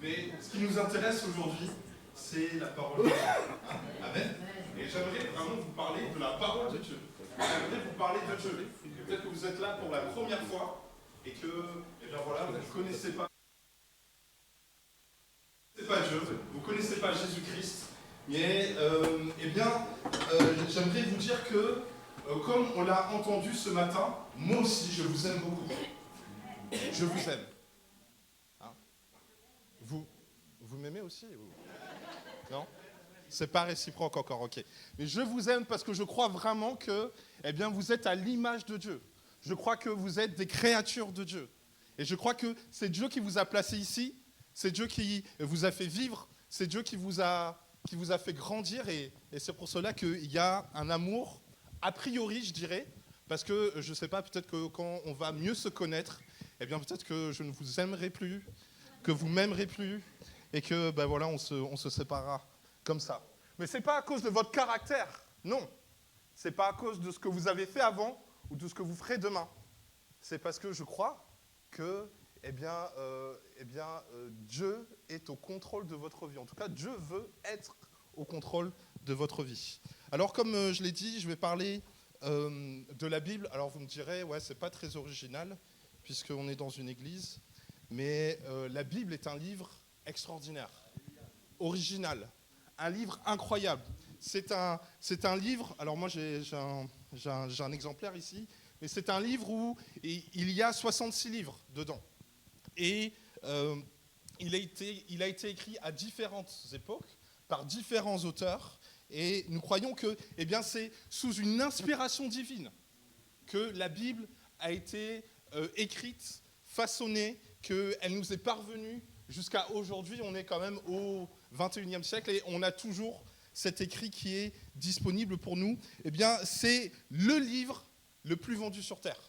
Mais ce qui nous intéresse aujourd'hui, c'est la parole de Dieu. Amen. Et j'aimerais vraiment vous parler de la parole de Dieu. J'aimerais vous parler de Dieu. Et peut-être que vous êtes là pour la première fois et que, eh bien voilà, vous ne connaissez pas Dieu, vous ne connaissez pas Jésus-Christ. Mais, j'aimerais vous dire que, comme on l'a entendu ce matin, moi aussi, je vous aime beaucoup. Je vous aime. Hein? Vous m'aimez aussi Non? C'est pas réciproque encore, ok. Mais je vous aime parce que je crois vraiment que, vous êtes à l'image de Dieu. Je crois que vous êtes des créatures de Dieu. Et je crois que c'est Dieu qui vous a placé ici, c'est Dieu qui vous a fait vivre, c'est Dieu qui vous a fait grandir. Et c'est pour cela qu'il y a un amour, a priori, je dirais, parce que, je ne sais pas, peut-être que quand on va mieux se connaître, peut-être que je ne vous aimerai plus, que vous m'aimerez plus, et que, on se séparera comme ça. Mais ce n'est pas à cause de votre caractère, non. Ce n'est pas à cause de ce que vous avez fait avant ou de ce que vous ferez demain. C'est parce que je crois que, Dieu est au contrôle de votre vie. En tout cas, Dieu veut être au contrôle de votre vie. Alors, comme je l'ai dit, je vais parler de la Bible. Alors, vous me direz, ouais, c'est pas très original, puisqu'on est dans une église. Mais la Bible est un livre extraordinaire, original, un livre incroyable. C'est un livre, alors moi j'ai un exemplaire ici, mais c'est un livre où il y a 66 livres dedans. Et il a été écrit à différentes époques, par différents auteurs, et nous croyons que c'est sous une inspiration divine que la Bible a été écrite, façonnée, qu'elle nous est parvenue jusqu'à aujourd'hui. On est quand même au 21e siècle et on a toujours cet écrit qui est disponible pour nous. C'est le livre le plus vendu sur Terre.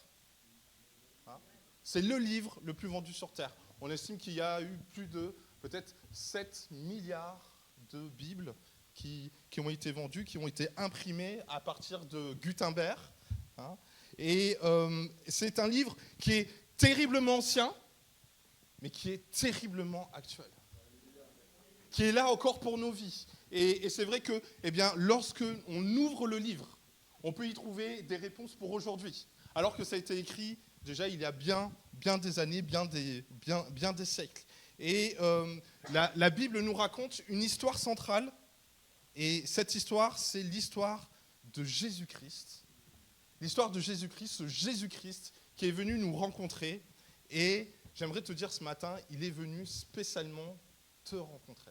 C'est le livre le plus vendu sur Terre. On estime qu'il y a eu plus de peut-être 7 milliards de Bibles qui ont été vendues, qui ont été imprimées à partir de Gutenberg. Et c'est un livre qui est terriblement ancien, mais qui est terriblement actuel, qui est là encore pour nos vies. Et c'est vrai que, lorsque on ouvre le livre, on peut y trouver des réponses pour aujourd'hui, alors que ça a été écrit déjà il y a bien des années, bien des siècles. Et la Bible nous raconte une histoire centrale, et cette histoire, c'est l'histoire de Jésus-Christ. L'histoire de Jésus-Christ, ce Jésus-Christ qui est venu nous rencontrer. Et j'aimerais te dire ce matin, il est venu spécialement te rencontrer.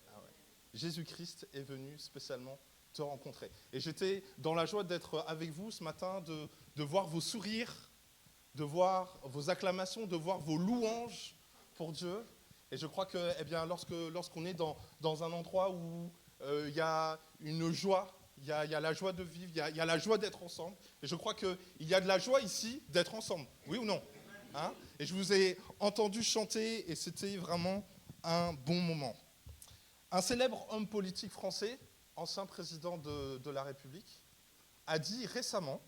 Ah ouais. Jésus-Christ est venu spécialement te rencontrer. Et j'étais dans la joie d'être avec vous ce matin, de voir vos sourires, de voir vos acclamations, de voir vos louanges pour Dieu. Et je crois que lorsqu'on est dans un endroit où il y a une joie, il y a la joie de vivre, il y a la joie d'être ensemble. Et je crois qu'il y a de la joie ici d'être ensemble. Oui ou non? Et je vous ai entendu chanter et c'était vraiment un bon moment. Un célèbre homme politique français, ancien président de la République, a dit récemment,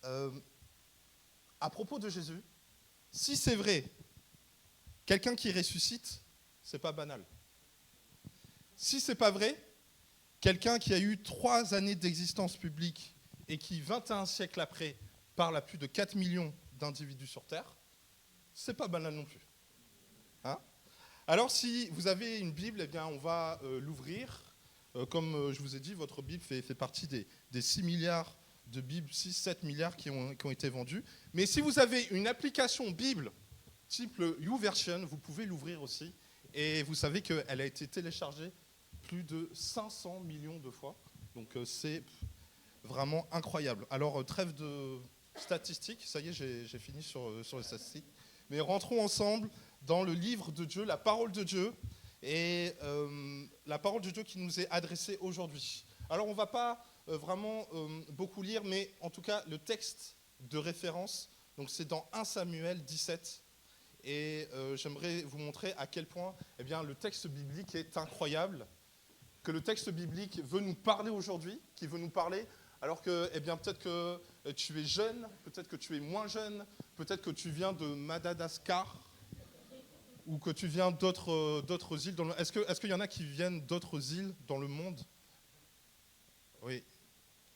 à propos de Jésus, si c'est vrai, quelqu'un qui ressuscite, c'est pas banal. Si c'est pas vrai, quelqu'un qui a eu 3 années d'existence publique et qui, 21 siècles après, parle à plus de 4 millions d'individus sur Terre, c'est pas banal non plus. Alors, si vous avez une Bible, on va l'ouvrir. Comme je vous ai dit, votre Bible fait partie des 6 milliards de Bibles, 6-7 milliards qui ont été vendus. Mais si vous avez une application Bible, type YouVersion, vous pouvez l'ouvrir aussi. Et vous savez qu'elle a été téléchargée plus de 500 millions de fois. Donc c'est vraiment incroyable. Alors trêve de statistiques, ça y est, j'ai fini sur les statistiques. Mais rentrons ensemble dans le livre de Dieu, la parole de Dieu, et la parole de Dieu qui nous est adressée aujourd'hui. Alors on ne va pas vraiment beaucoup lire, mais en tout cas le texte de référence, donc c'est dans 1 Samuel 17. Et j'aimerais vous montrer à quel point le texte biblique est incroyable, que le texte biblique veut nous parler aujourd'hui, qui veut nous parler, alors que peut-être que tu es jeune, peut-être que tu es moins jeune, peut-être que tu viens de Madagascar, ou que tu viens d'autres îles. Est-ce qu'il y en a qui viennent d'autres îles dans le monde? Oui.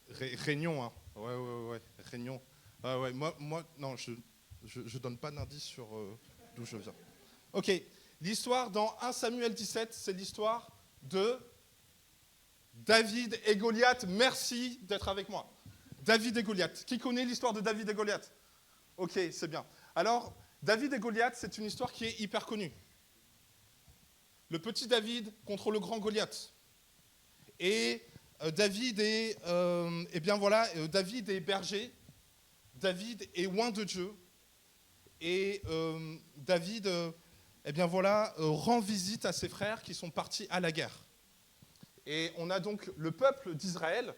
Réunion, hein. Ouais. Réunion. Ah ouais, moi, non, je donne pas d'indice sur d'où je viens. Ok. L'histoire dans 1 Samuel 17, c'est l'histoire de David et Goliath. Merci d'être avec moi. David et Goliath. Qui connaît l'histoire de David et Goliath? Ok, c'est bien. Alors, David et Goliath, c'est une histoire qui est hyper connue. Le petit David contre le grand Goliath. Et David est, David est berger. David est oint de Dieu. Et David, rend visite à ses frères qui sont partis à la guerre. Et on a donc le peuple d'Israël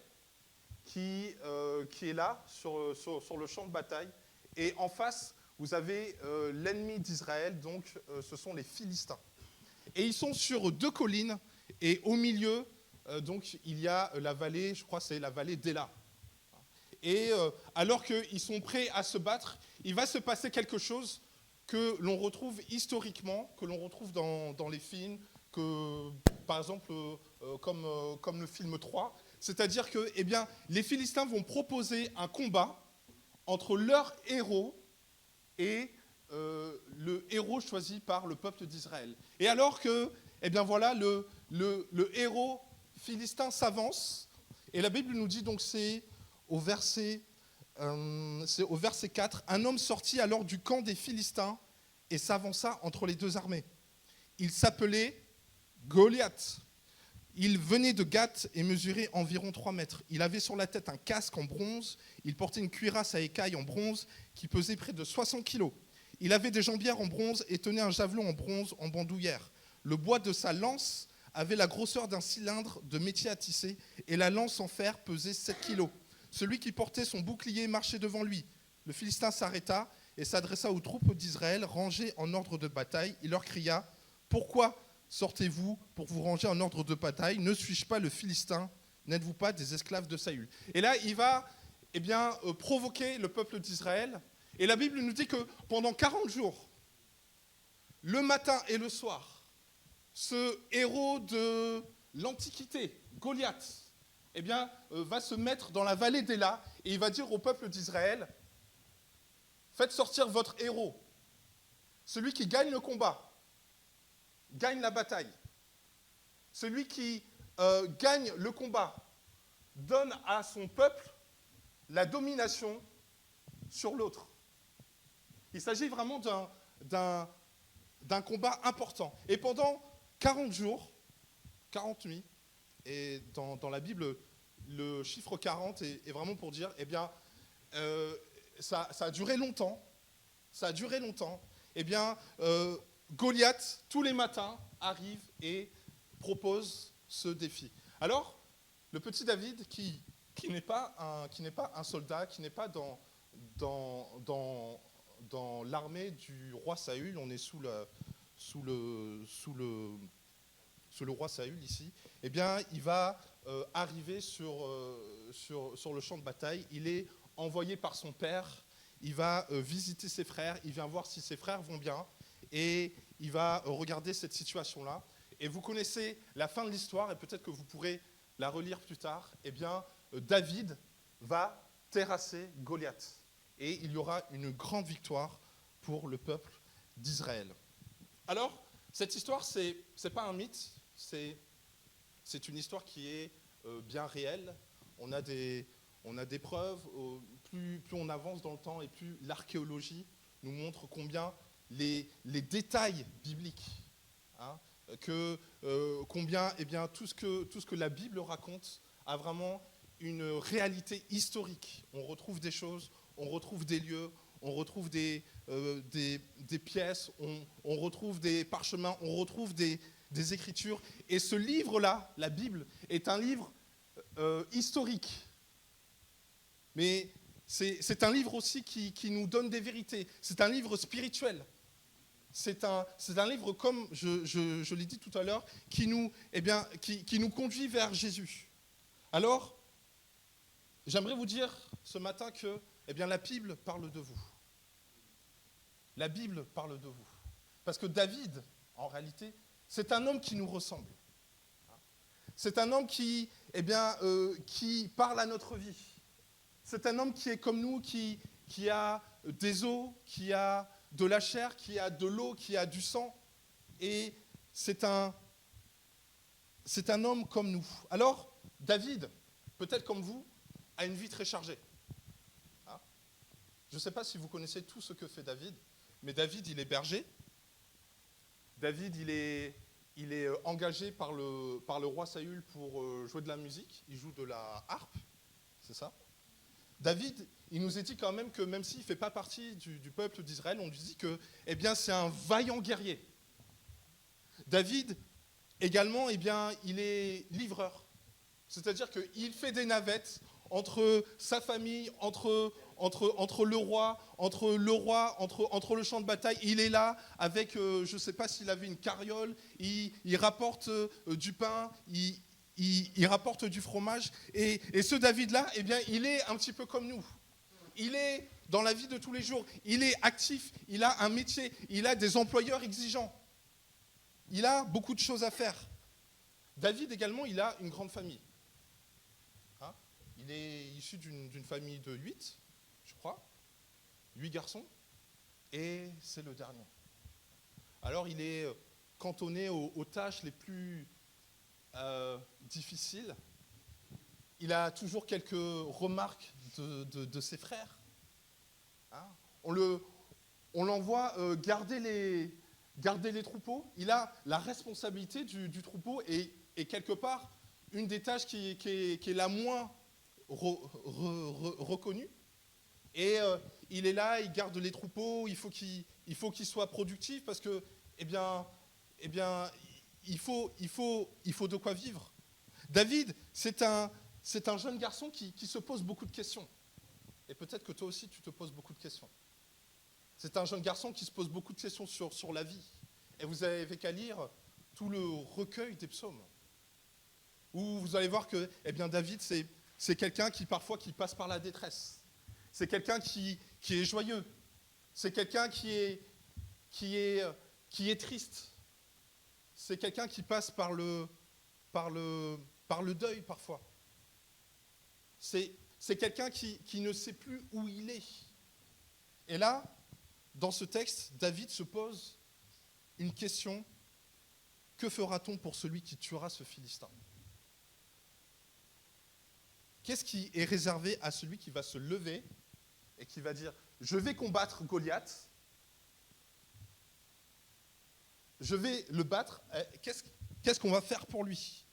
qui est là sur le champ de bataille. Et en face, vous avez l'ennemi d'Israël, donc ce sont les Philistins. Et ils sont sur 2 collines, et au milieu, donc il y a la vallée, je crois que c'est la vallée d'Éla. Et alors qu'ils sont prêts à se battre, il va se passer quelque chose que l'on retrouve historiquement, que l'on retrouve dans les films, par exemple comme le film 3, c'est-à-dire que les Philistins vont proposer un combat entre leur héros et le héros choisi par le peuple d'Israël. Et alors que le héros philistin s'avance, et la Bible nous dit, donc c'est au verset 4, « Un homme sortit alors du camp des Philistins et s'avança entre les 2 armées. Il s'appelait Goliath. Il venait de Gath et mesurait environ 3 mètres. Il avait sur la tête un casque en bronze. Il portait une cuirasse à écailles en bronze qui pesait près de 60 kilos. Il avait des jambières en bronze et tenait un javelot en bronze en bandoulière. Le bois de sa lance avait la grosseur d'un cylindre de métier à tisser et la lance en fer pesait 7 kilos. Celui qui portait son bouclier marchait devant lui. Le Philistin s'arrêta et s'adressa aux troupes d'Israël rangées en ordre de bataille. Il leur cria « Pourquoi sortez-vous pour vous ranger en ordre de bataille? Ne suis-je pas le Philistin? N'êtes-vous pas des esclaves de Saül ?» Et là, il va provoquer le peuple d'Israël. Et la Bible nous dit que pendant 40 jours, le matin et le soir, ce héros de l'Antiquité, Goliath, va se mettre dans la vallée d'Éla et il va dire au peuple d'Israël, faites sortir votre héros, celui qui gagne le combat, gagne la bataille. Celui qui gagne le combat donne à son peuple la domination sur l'autre. Il s'agit vraiment d'un combat important. Et pendant 40 jours, 40 nuits, et dans la Bible, le chiffre 40 est vraiment pour dire, ça a duré longtemps. Ça a duré longtemps. Goliath, tous les matins, arrive et propose ce défi. Alors, le petit David, qui n'est pas un soldat, qui n'est pas dans l'armée du roi Saül, on est sous le roi Saül ici, il va arriver sur le champ de bataille. Il est envoyé par son père, il va visiter ses frères, il vient voir si ses frères vont bien, et il va regarder cette situation-là. Et vous connaissez la fin de l'histoire, et peut-être que vous pourrez la relire plus tard. David va terrasser Goliath. Et il y aura une grande victoire pour le peuple d'Israël. Alors, cette histoire, c'est pas un mythe, c'est une histoire qui est bien réelle. On a des preuves, plus on avance dans le temps et plus l'archéologie nous montre combien les détails bibliques, combien tout ce que la Bible raconte a vraiment une réalité historique. On retrouve des choses, on retrouve des lieux, on retrouve des pièces, on retrouve des parchemins, on retrouve des écritures. Et ce livre-là, la Bible, est un livre historique. Mais c'est un livre aussi qui nous donne des vérités. C'est un livre spirituel. C'est un livre, comme je l'ai dit tout à l'heure, qui nous conduit vers Jésus. Alors, j'aimerais vous dire ce matin que la Bible parle de vous. La Bible parle de vous. Parce que David, en réalité, c'est un homme qui nous ressemble. C'est un homme qui parle à notre vie. C'est un homme qui est comme nous, qui a des os, qui a de la chair, qui a de l'eau, qui a du sang. Et c'est un homme comme nous. Alors, David, peut-être comme vous, a une vie très chargée. Hein? Je ne sais pas si vous connaissez tout ce que fait David, mais David, il est berger. David, il est engagé par le roi Saül pour jouer de la musique. Il joue de la harpe, c'est ça. David, il nous est dit quand même que même s'il ne fait pas partie du peuple d'Israël, on lui dit que c'est un vaillant guerrier. David, également, il est livreur. C'est-à-dire qu'il fait des navettes entre sa famille, entre le roi, entre le champ de bataille. Il est là avec, je ne sais pas s'il avait une carriole, il rapporte du pain, il rapporte du fromage. Et ce David-là, il est un petit peu comme nous. Il est dans la vie de tous les jours. Il est actif, il a un métier, il a des employeurs exigeants. Il a beaucoup de choses à faire. David également, il a une grande famille. Hein? Il est issu d'une famille de 8, je crois. 8 garçons. Et c'est le dernier. Alors il est cantonné aux tâches les plus difficiles. Il a toujours quelques remarques de ses frères. Hein? On l'envoie garder les troupeaux. Il a la responsabilité du troupeau et quelque part, une des tâches qui est la moins reconnue. Et il est là, il garde les troupeaux, il faut qu'il soit productif parce que, il faut de quoi vivre. David, c'est un jeune garçon qui se pose beaucoup de questions. Et peut-être que toi aussi, tu te poses beaucoup de questions. C'est un jeune garçon qui se pose beaucoup de questions sur la vie. Et vous avez qu'à lire tout le recueil des psaumes. Où vous allez voir que David, c'est quelqu'un qui parfois qui passe par la détresse. C'est quelqu'un qui est joyeux. C'est quelqu'un qui est triste. C'est quelqu'un qui passe par le deuil parfois. C'est quelqu'un qui ne sait plus où il est. Et là, dans ce texte, David se pose une question. Que fera-t-on pour celui qui tuera ce Philistin ? Qu'est-ce qui est réservé à celui qui va se lever et qui va dire « Je vais combattre Goliath, je vais le battre, qu'est-ce qu'on va faire pour lui ?»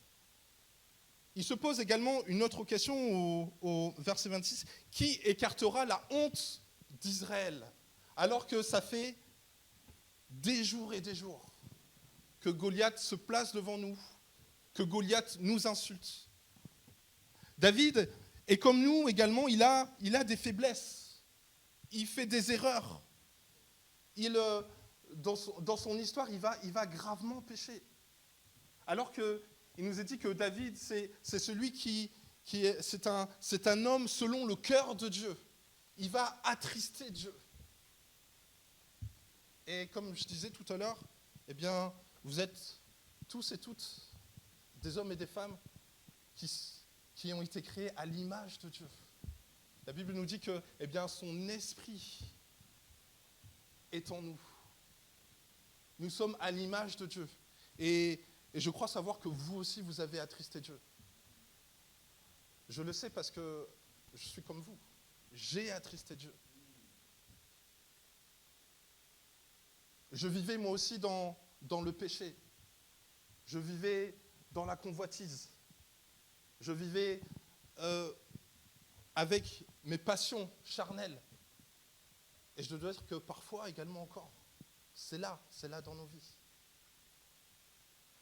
Il se pose également une autre question au verset 26. « Qui écartera la honte d'Israël ?» Alors que ça fait des jours et des jours que Goliath se place devant nous, que Goliath nous insulte. David est comme nous également, il a des faiblesses, il fait des erreurs. Dans son histoire, il va gravement pécher. Alors qu'il nous est dit que David, c'est celui c'est un homme selon le cœur de Dieu. Il va attrister Dieu. Et comme je disais tout à l'heure, vous êtes tous et toutes des hommes et des femmes qui ont été créés à l'image de Dieu. La Bible nous dit que son esprit est en nous. Nous sommes à l'image de Dieu. Et je crois savoir que vous aussi, vous avez attristé Dieu. Je le sais parce que je suis comme vous. J'ai attristé Dieu. Je vivais moi aussi dans le péché. Je vivais dans la convoitise. Je vivais avec mes passions charnelles. Et je dois dire que parfois également encore, c'est là dans nos vies.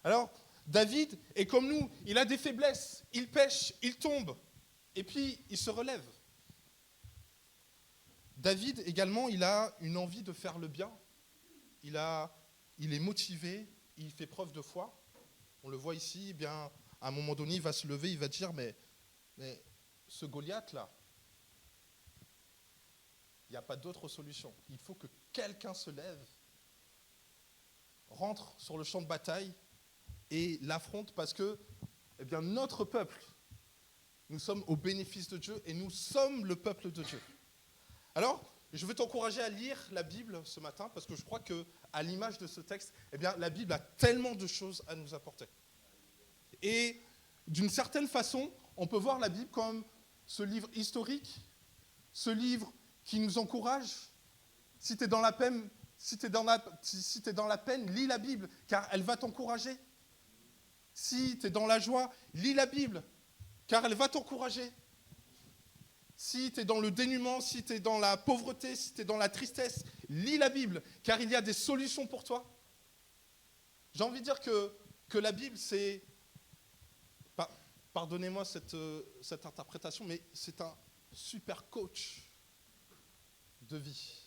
Alors, David est comme nous, il a des faiblesses, il pêche, il tombe, et puis il se relève. David également, il a une envie de faire le bien, il est motivé, il fait preuve de foi. On le voit ici, à un moment donné, il va se lever, il va dire, mais ce Goliath-là, il n'y a pas d'autre solution. Il faut que quelqu'un se lève rentre sur le champ de bataille et l'affronte parce que notre peuple, nous sommes au bénéfice de Dieu et nous sommes le peuple de Dieu. Alors, je veux t'encourager à lire la Bible ce matin parce que je crois qu'à l'image de ce texte, la Bible a tellement de choses à nous apporter. Et d'une certaine façon, on peut voir la Bible comme ce livre historique, ce livre qui nous encourage. Si tu es dans la peine, si t'es dans la peine, lis la Bible, car elle va t'encourager. Si tu es dans la joie, lis la Bible, car elle va t'encourager. Si tu es dans le dénuement, si tu es dans la pauvreté, si tu es dans la tristesse, lis la Bible, car il y a des solutions pour toi. J'ai envie de dire que la Bible, c'est, pardonnez-moi cette interprétation, mais c'est un super coach de vie.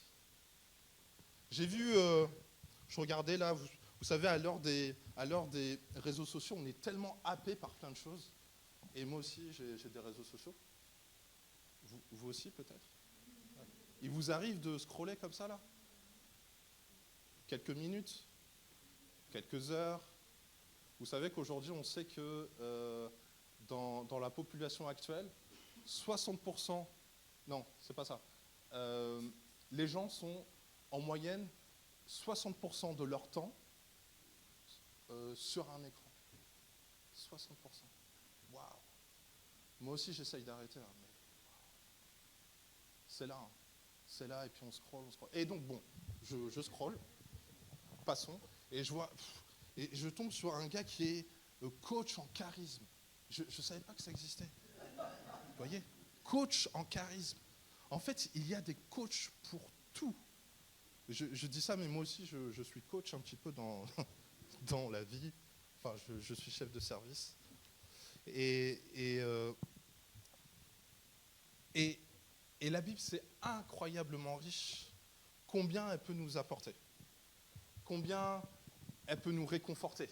J'ai vu, je regardais là, vous savez, à l'heure des réseaux sociaux, on est tellement happé par plein de choses. Et moi aussi, j'ai des réseaux sociaux. Vous aussi, peut-être. Il vous arrive de scroller comme ça, là? Quelques minutes, quelques heures. Vous savez qu'aujourd'hui, on sait que dans la population actuelle, 60%, non, c'est pas ça, les gens sont en moyenne 60% de leur temps sur un écran. 60%. Waouh! Moi aussi, j'essaye d'arrêter, mais c'est là. Hein. C'est là, et puis on scrolle. Et donc, bon, je scrolle, passons, et je vois, et je tombe sur un gars qui est coach en charisme. Je ne savais pas que ça existait. Vous voyez? Coach en charisme. En fait, il y a des coachs pour tout. Je dis ça, mais moi aussi, je suis coach un petit peu dans la vie. Enfin, je suis chef de service. Et la Bible, c'est incroyablement riche. Combien elle peut nous apporter? Combien elle peut nous réconforter?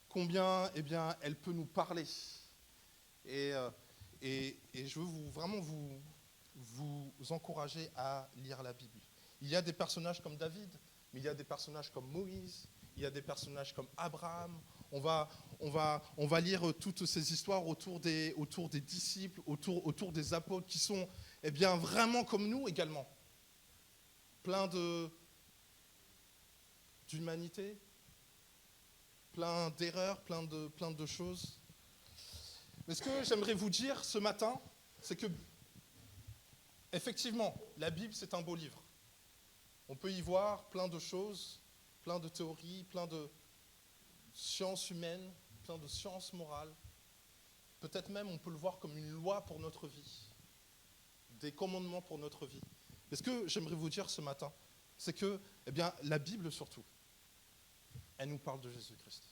Combien, elle peut nous parler? Et je veux vraiment vous encourager à lire la Bible. Il y a des personnages comme David, mais il y a des personnages comme Moïse, il y a des personnages comme Abraham. On va lire toutes ces histoires autour des disciples, autour des apôtres qui sont vraiment comme nous également. Plein d'humanité, plein d'erreurs, plein de choses. Mais ce que j'aimerais vous dire ce matin, c'est que, effectivement, la Bible, c'est un beau livre. On peut y voir plein de choses, plein de théories, plein de sciences humaines, plein de sciences morales. Peut-être même on peut le voir comme une loi pour notre vie, des commandements pour notre vie. Mais ce que j'aimerais vous dire ce matin, c'est que la Bible surtout, elle nous parle de Jésus-Christ.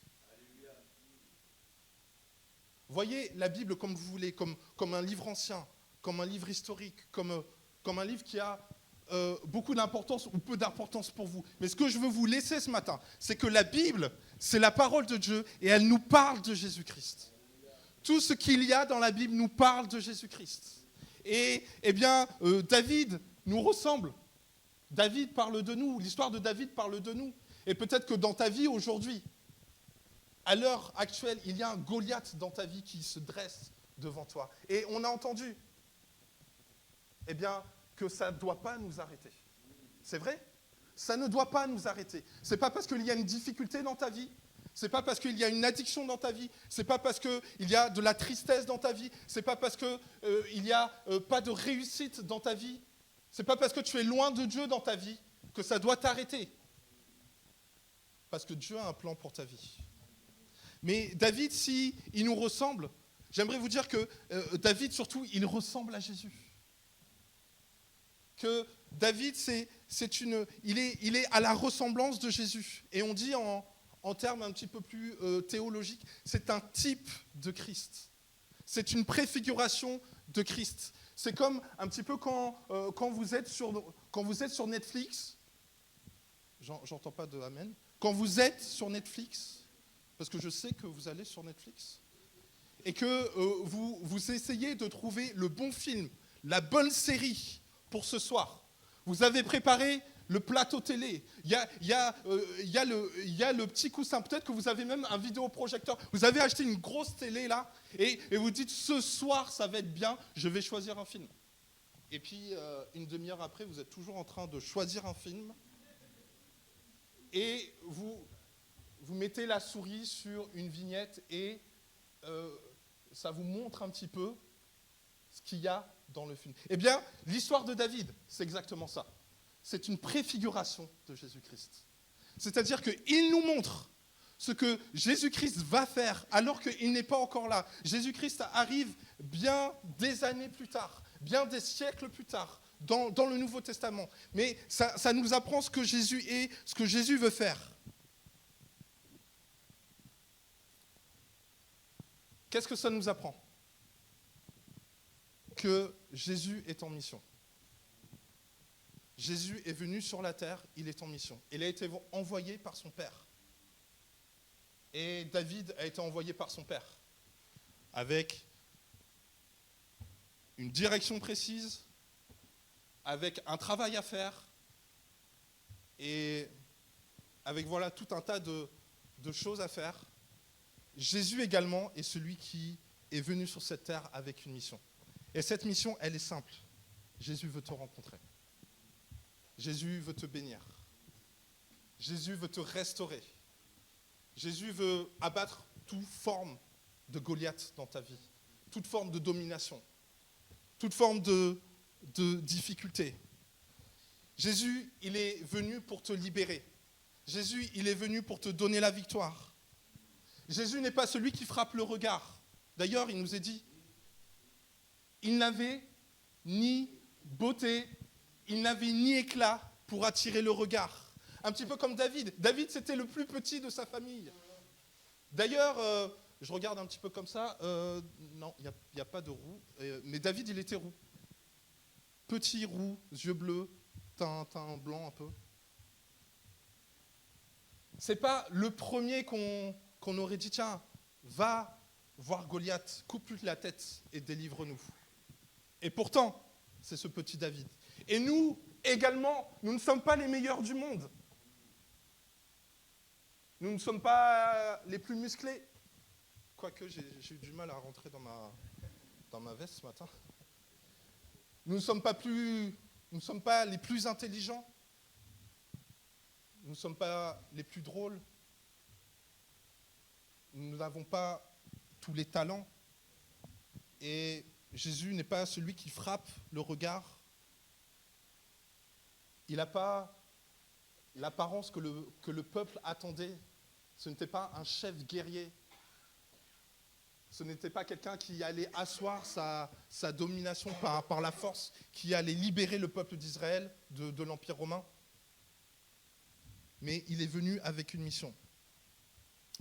Voyez la Bible comme vous voulez, comme un livre ancien, comme un livre historique, comme un livre qui a beaucoup d'importance ou peu d'importance pour vous. Mais ce que je veux vous laisser ce matin, c'est que la Bible, c'est la parole de Dieu et elle nous parle de Jésus-Christ. Tout ce qu'il y a dans la Bible nous parle de Jésus-Christ. Et David nous ressemble. David parle de nous, l'histoire de David parle de nous. Et peut-être que dans ta vie aujourd'hui, à l'heure actuelle, il y a un Goliath dans ta vie qui se dresse devant toi. Et on a entendu, que ça ne doit pas nous arrêter. C'est vrai? Ça ne doit pas nous arrêter. Ce n'est pas parce qu'il y a une difficulté dans ta vie, ce n'est pas parce qu'il y a une addiction dans ta vie, ce n'est pas parce qu'il y a de la tristesse dans ta vie, ce n'est pas parce qu'il n'y a pas de réussite dans ta vie, ce n'est pas parce que tu es loin de Dieu dans ta vie que ça doit t'arrêter. Parce que Dieu a un plan pour ta vie. Mais David, s'il nous ressemble, j'aimerais vous dire que David, surtout, il ressemble à Jésus. Que David, il est à la ressemblance de Jésus. Et on dit en termes un petit peu plus théologiques, c'est un type de Christ. C'est une préfiguration de Christ. C'est comme un petit peu quand vous êtes sur Netflix, j'entends pas de amen, quand vous êtes sur Netflix, parce que je sais que vous allez sur Netflix, et que vous essayez de trouver le bon film, la bonne série pour ce soir. Vous avez préparé le plateau télé, il y a le petit coussin. Peut-être que vous avez même un vidéoprojecteur. Vous avez acheté une grosse télé là, et vous dites, ce soir, ça va être bien, je vais choisir un film. Et puis, une demi-heure après, vous êtes toujours en train de choisir un film, et vous mettez la souris sur une vignette, et ça vous montre un petit peu ce qu'il y a dans le film. Eh bien, l'histoire de David, c'est exactement ça. C'est une préfiguration de Jésus-Christ. C'est-à-dire qu'il nous montre ce que Jésus-Christ va faire alors qu'il n'est pas encore là. Jésus-Christ arrive bien des années plus tard, bien des siècles plus tard, dans le Nouveau Testament. Mais ça nous apprend ce que Jésus est, ce que Jésus veut faire. Qu'est-ce que ça nous apprend ? Que Jésus est en mission. Jésus est venu sur la terre, il est en mission. Il a été envoyé par son Père. Et David a été envoyé par son Père, avec une direction précise, avec un travail à faire, et avec voilà, tout un tas de choses à faire. Jésus également est celui qui est venu sur cette terre avec une mission. Et cette mission, elle est simple. Jésus veut te rencontrer. Jésus veut te bénir. Jésus veut te restaurer. Jésus veut abattre toute forme de Goliath dans ta vie, toute forme de domination, toute forme de difficulté. Jésus, il est venu pour te libérer. Jésus, il est venu pour te donner la victoire. Jésus n'est pas celui qui frappe le regard. D'ailleurs, il nous est dit, il n'avait ni beauté, il n'avait ni éclat pour attirer le regard. Un petit peu comme David. David, c'était le plus petit de sa famille. D'ailleurs, je regarde un petit peu comme ça, non, il n'y a pas de roux, mais David, il était roux. Petit, roux, yeux bleus, teint blanc un peu. C'est pas le premier qu'on aurait dit, tiens, va voir Goliath, coupe-lui la tête et délivre-nous. Et pourtant, c'est ce petit David. Et nous, également, nous ne sommes pas les meilleurs du monde. Nous ne sommes pas les plus musclés. Quoique, j'ai eu du mal à rentrer dans ma veste ce matin. Nous ne sommes pas les plus intelligents. Nous ne sommes pas les plus drôles. Nous n'avons pas tous les talents. Et Jésus n'est pas celui qui frappe le regard. Il n'a pas l'apparence que le peuple attendait. Ce n'était pas un chef guerrier. Ce n'était pas quelqu'un qui allait asseoir sa domination par la force, qui allait libérer le peuple d'Israël de l'Empire romain. Mais il est venu avec une mission.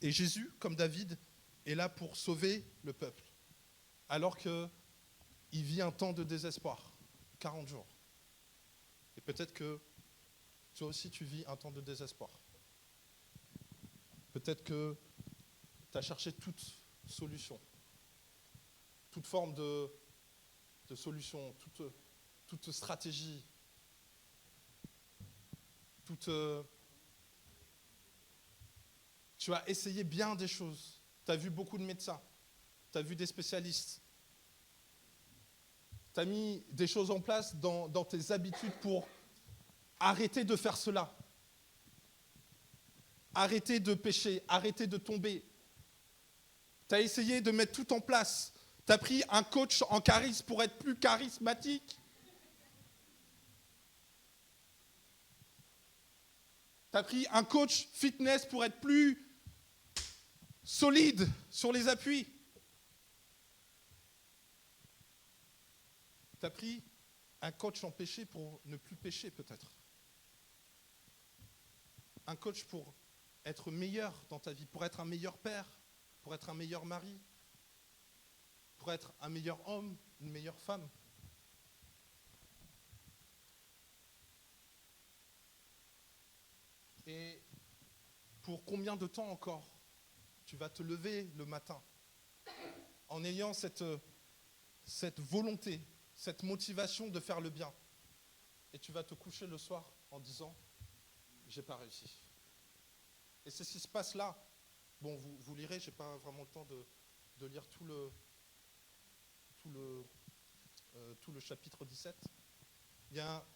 Et Jésus, comme David, est là pour sauver le peuple. Alors qu'il vit un temps de désespoir, 40 jours. Et peut-être que toi aussi tu vis un temps de désespoir. Peut-être que tu as cherché toute solution, toute forme de solution, toute stratégie, tu as essayé bien des choses. Tu as vu beaucoup de médecins, tu as vu des spécialistes. Tu as mis des choses en place dans tes habitudes pour arrêter de faire cela. Arrêter de pécher, arrêter de tomber. Tu as essayé de mettre tout en place. Tu as pris un coach en charisme pour être plus charismatique. Tu as pris un coach fitness pour être plus solide sur les appuis. Tu as pris un coach en péché pour ne plus pécher peut-être. Un coach pour être meilleur dans ta vie, pour être un meilleur père, pour être un meilleur mari, pour être un meilleur homme, une meilleure femme. Et pour combien de temps encore tu vas te lever le matin en ayant cette volonté, cette motivation de faire le bien? et tu vas te coucher le soir en disant « j'ai pas réussi ». Et c'est ce qui se passe là. Bon, vous lirez, je n'ai pas vraiment le temps de lire tout le chapitre 17. Il y a,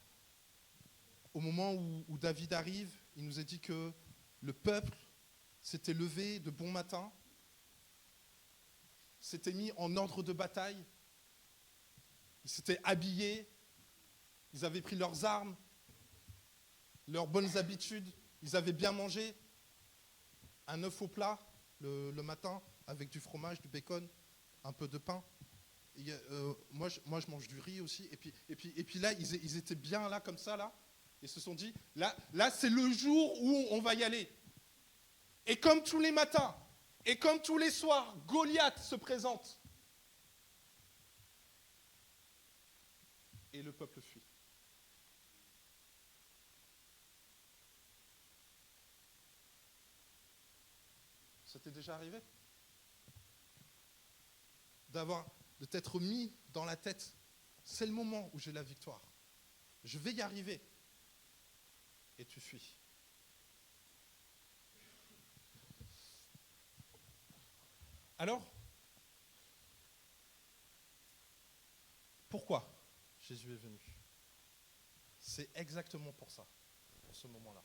au moment où David arrive, il nous est dit que le peuple s'était levé de bon matin, s'était mis en ordre de bataille, ils s'étaient habillés, ils avaient pris leurs armes, leurs bonnes habitudes, ils avaient bien mangé, un œuf au plat le matin avec du fromage, du bacon, un peu de pain. Et, moi, je mange du riz aussi. Et puis là, ils étaient bien là, comme ça, là. Ils se sont dit, là c'est le jour où on va y aller. Et comme tous les matins, et comme tous les soirs, Goliath se présente. Et le peuple fuit. Ça t'est déjà arrivé ? De t'être mis dans la tête, c'est le moment où j'ai la victoire. Je vais y arriver. Et tu fuis. Alors, pourquoi Jésus est venu ? C'est exactement pour ça, pour ce moment-là.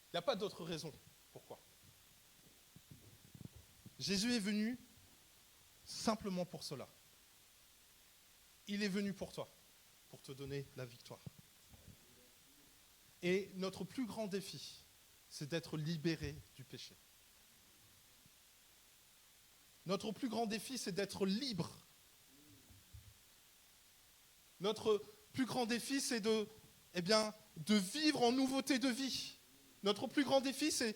Il n'y a pas d'autre raison. Pourquoi ? Jésus est venu simplement pour cela. Il est venu pour toi, pour te donner la victoire. Et notre plus grand défi, c'est d'être libéré du péché. Notre plus grand défi, c'est d'être libre. Notre plus grand défi, c'est de vivre en nouveauté de vie. Notre plus grand défi, c'est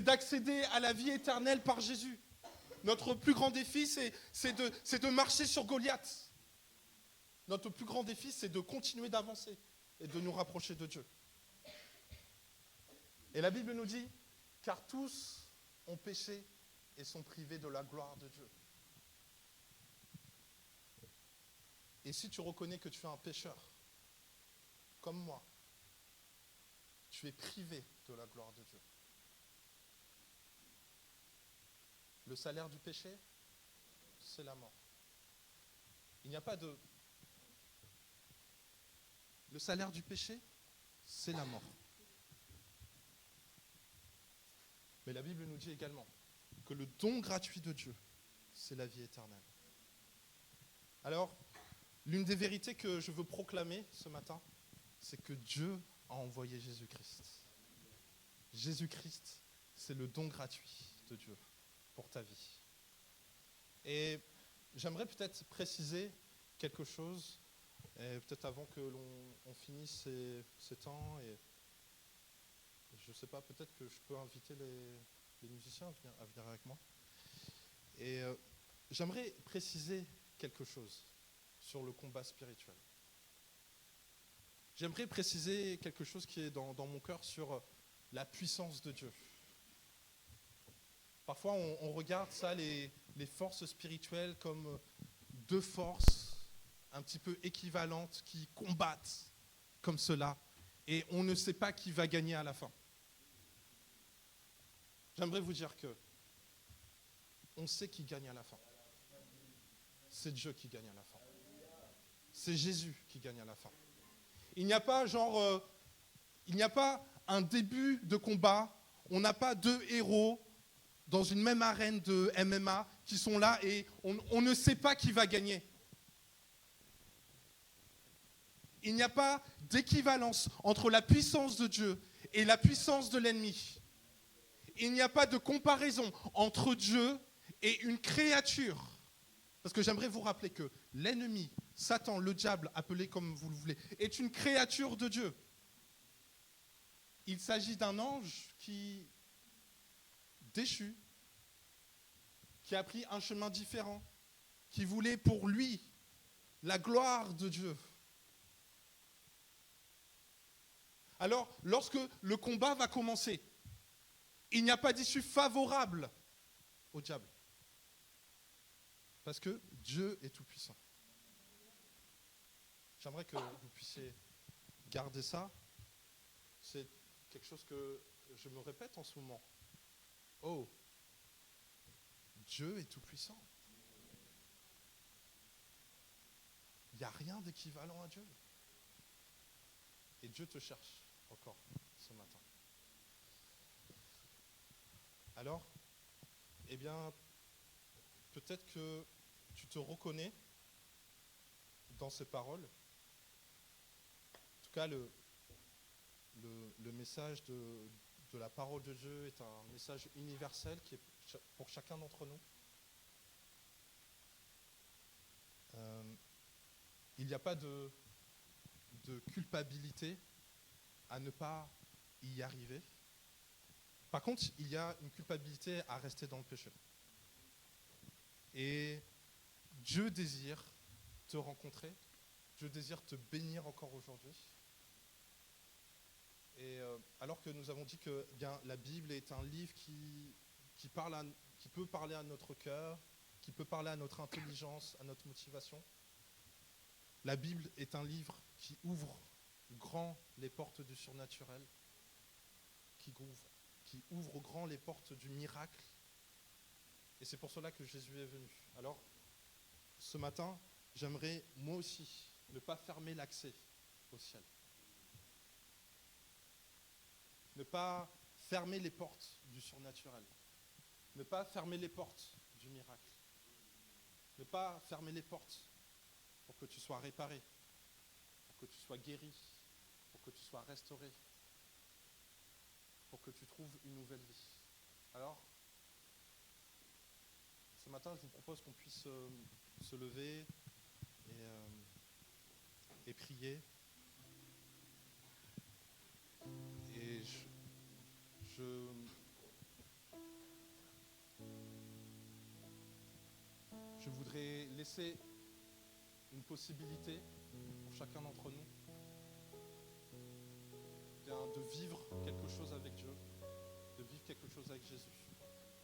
d'accéder à la vie éternelle par Jésus. Notre plus grand défi, c'est de marcher sur Goliath. Notre plus grand défi, c'est de continuer d'avancer et de nous rapprocher de Dieu. Et la Bible nous dit, car tous ont péché et sont privés de la gloire de Dieu. Et si tu reconnais que tu es un pécheur, comme moi, tu es privé de la gloire de Dieu. Le salaire du péché, c'est la mort. Il n'y a pas de... Le salaire du péché, c'est la mort. Mais la Bible nous dit également que le don gratuit de Dieu, c'est la vie éternelle. Alors, l'une des vérités que je veux proclamer ce matin, c'est que Dieu a envoyé Jésus-Christ. Jésus-Christ, c'est le don gratuit de Dieu pour ta vie. Et j'aimerais peut-être préciser quelque chose, peut-être avant que l'on finisse ces temps. Et je ne sais pas, peut-être que je peux inviter les musiciens à venir avec moi. Et j'aimerais préciser quelque chose sur le combat spirituel. J'aimerais préciser quelque chose qui est dans mon cœur sur la puissance de Dieu. Parfois, on regarde ça, les forces spirituelles, comme deux forces un petit peu équivalentes qui combattent comme cela, et on ne sait pas qui va gagner à la fin. J'aimerais vous dire que on sait qui gagne à la fin. C'est Dieu qui gagne à la fin. C'est Jésus qui gagne à la fin. Il n'y a pas il n'y a pas un début de combat, on n'a pas deux héros dans une même arène de MMA qui sont là et on ne sait pas qui va gagner. Il n'y a pas d'équivalence entre la puissance de Dieu et la puissance de l'ennemi. Il n'y a pas de comparaison entre Dieu et une créature. Parce que j'aimerais vous rappeler que l'ennemi, Satan, le diable, appelé comme vous le voulez, est une créature de Dieu. Il s'agit d'un ange qui, déchu, qui a pris un chemin différent, qui voulait pour lui la gloire de Dieu. Alors, lorsque le combat va commencer, il n'y a pas d'issue favorable au diable. Parce que Dieu est tout-puissant. J'aimerais que vous puissiez garder ça. C'est quelque chose que je me répète en ce moment. Oh, Dieu est tout-puissant. Il n'y a rien d'équivalent à Dieu. Et Dieu te cherche encore ce matin. Alors, eh bien, peut-être que tu te reconnais dans ces paroles. En tout cas, le message de la parole de Dieu est un message universel qui est pour chacun d'entre nous. Il n'y a pas de culpabilité à ne pas y arriver. Par contre, il y a une culpabilité à rester dans le péché. Et Dieu désire te rencontrer, Dieu désire te bénir encore aujourd'hui. Et alors que nous avons dit que bien, la Bible est un livre qui peut parler à notre cœur, qui peut parler à notre intelligence, à notre motivation, la Bible est un livre qui ouvre grand les portes du surnaturel, qui ouvre grand les portes du miracle. Et c'est pour cela que Jésus est venu. Alors, ce matin, j'aimerais moi aussi ne pas fermer l'accès au ciel. Ne pas fermer les portes du surnaturel. Ne pas fermer les portes du miracle. Ne pas fermer les portes pour que tu sois réparé, pour que tu sois guéri, pour que tu sois restauré, pour que tu trouves une nouvelle vie. Alors, ce matin, je vous propose qu'on puisse se lever et prier. Et je voudrais laisser une possibilité pour chacun d'entre nous de vivre quelque chose avec Dieu, de vivre quelque chose avec Jésus.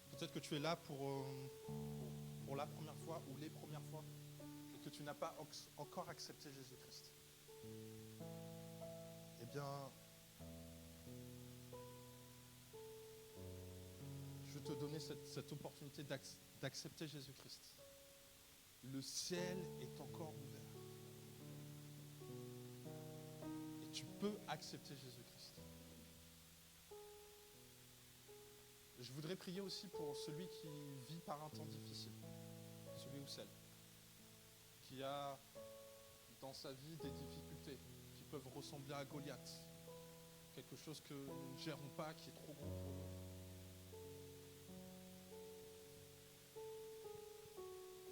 Peut-être que tu es là pour la première fois ou les premières fois et que tu n'as pas encore accepté Jésus-Christ. Eh bien, je vais te donner cette opportunité d'accepter Jésus-Christ. Le ciel est encore ouvert. Et tu peux accepter Jésus-Christ. Je voudrais prier aussi pour celui qui vit par un temps difficile, celui ou celle qui a dans sa vie des difficultés qui peuvent ressembler à Goliath, quelque chose que nous ne gérons pas, qui est trop gros pour nous.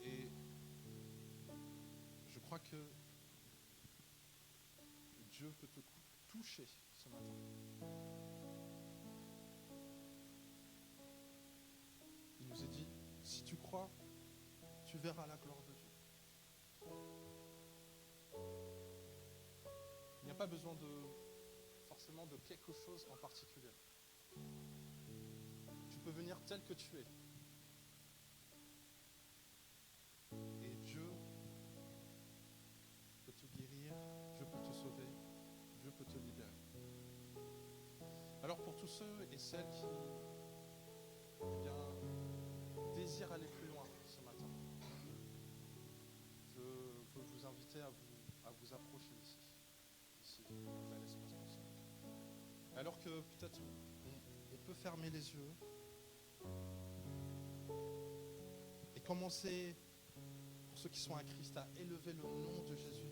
Et je crois que Dieu peut te toucher ce matin. Il nous est dit, si tu crois, tu verras la gloire de Dieu. Il n'y a pas besoin forcément de quelque chose en particulier. Tu peux venir tel que tu es. Et Dieu peut te guérir, Dieu peut te sauver, Dieu peut te libérer. Alors pour tous ceux et celles qui désirent aller plus loin ce matin, je veux vous inviter à vous approcher ici vers l'espace concert. Alors que peut-être on peut fermer les yeux et commencer, pour ceux qui sont à Christ, à élever le nom de Jésus